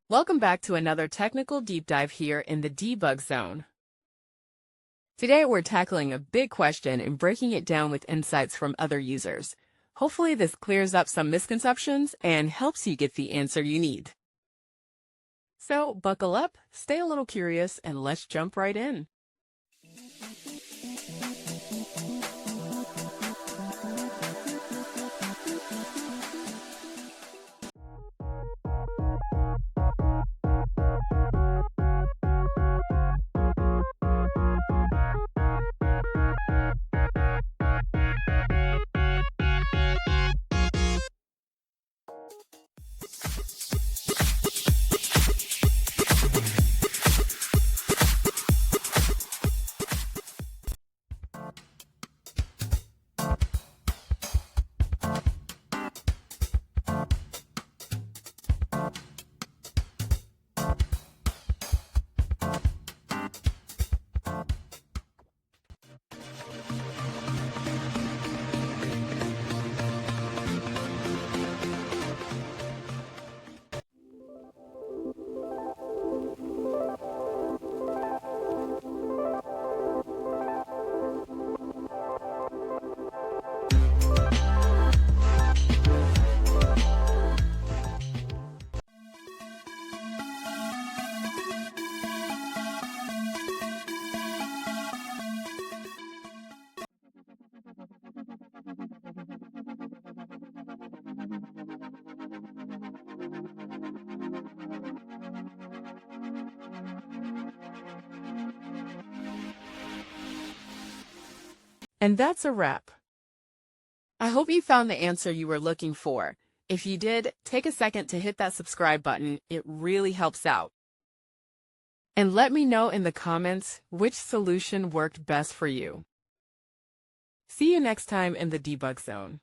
Welcome back to another technical deep dive here in the debug zone. Today we're tackling a big question and breaking it down with insights from other users. Hopefully this clears up some misconceptions and helps you get the answer you need. So buckle up, stay a little curious, and let's jump right in. And that's a wrap. I hope you found the answer you were looking for. If you did, take a second to hit that subscribe button. It really helps out. And let me know in the comments which solution worked best for you. See you next time in the debug zone.